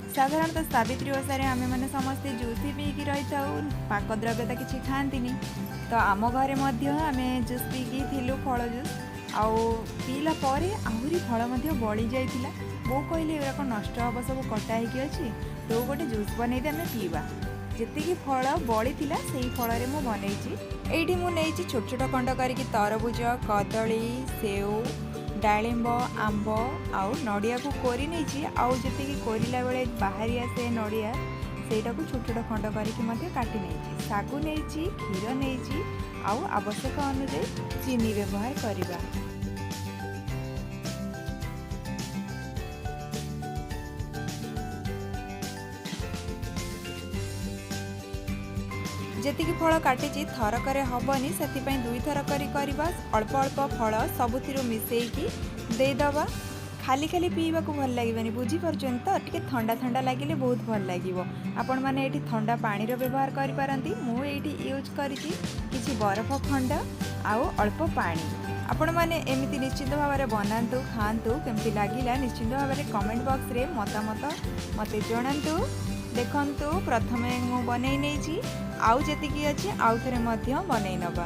साधारणतः सावित्री ओषारे आमे मैंने समस्ते जूस ही पीकी रही था, पाक द्रव्य तो किसी खाती तो आम घरे आमे जूस पीकी थिलु फल जूस आउ पीला परे आहरी फल बड़ी जाइतिला। बो कहले एराक नष्ट हम सब कटा होगी अच्छी तो गोटे जूस बनई आम पीवा। जी फल बड़ी थिला सेही फल मु बनई एठी मु नेइछि छोट छोट खंड करके तरबुज कदली सेव डालिंब आंब आउ नड़िया को कोरी नहीं आउ जी कोरिला बेले बाहरी आसे नड़िया सेटा को छोट छोट खंड करके काटी नहीं सागु नहीं क्षीर नहीं आउ आवश्यक अनुसार चीनी व्यवहार करवा। जेतिकी फल काटी थरक हेनी से दुई थर करवा। अल्प अल्प फल सबुथिरु मिसेकी देदबा। खाली खाली पीवा को भल लगे बुझीपार्छन तो टिके ठंडा ठंडा लगे बहुत भल लगे। आपण मैंने ये ठंडा पानी व्यवहार करिपारंती। मु एठी यूज करिछि किछि बरफ खंड आउ अल्प पानी। आपण मैंने एमिति निश्चित भाव में बनातु खातु केमती लगिला निश्चित भाव में कमेंट बॉक्स रे मतामत मते जणातु। देखंतु प्रथमे मु बनै नेछि आउ जेतिकी अछि आउ थरे मध्य बनै नबा।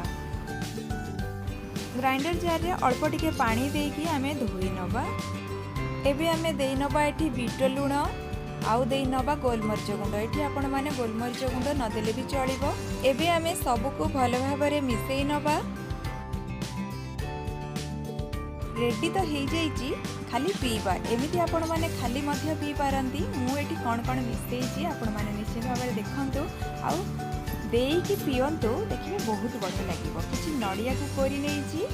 ग्राइंडर जार रे अल्प टिके पानी देकी आमे धोई नबा। एबे आमे देई नबा एठी बीट लुण आउ देई नबा गोलमरिच गुंड। एठी आपण माने गोलमरिच गुंड न देले भी चलिबो। एबे आमे सबको भल भाव में मिसई नबा। रेडी तो हो जाइए खाली पीवा। एमती आपण मैंने खाली पी पारती। मुझे कौन कौन मिसई आपण मैंने निश्चित भाव में देखु आउ देकी पियंतु देखिए बहुत बढ़िया लगे। किसी नड़िया को कोरी नहीं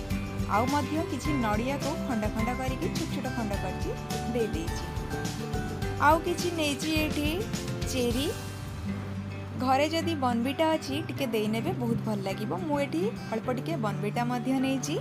आउ किसी नड़िया को खंड खंड करके छोट छोट खंड कर आउ किसी नहीं चेरी घरे जदि बनविटा अच्छी टिके देने बहुत भल लगे। मुझे अल्प टिके बनविटा नहीं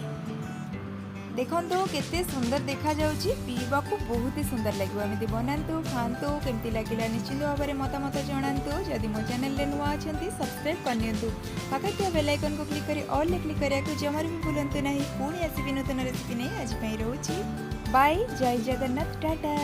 देखो केते सुंदर देखा जाउची पीवा को बहुत ही सुंदर लगे। एमती बनातु खातु केमती लगिला निश्चित भाव में मतामत जणातु। जदि मो चैनल रे नुआ अछंती सब्सक्राइब करनियंतु। पाखे थिया बेल आइकन को क्लिक करी ऑल ले क्लिक करिया को जमार भी भूलंतु नहीं। पुणी आसीबी नूतन रेसिपी नहीं आज पई रहउची। बाय जय जगन्नाथ टाटा।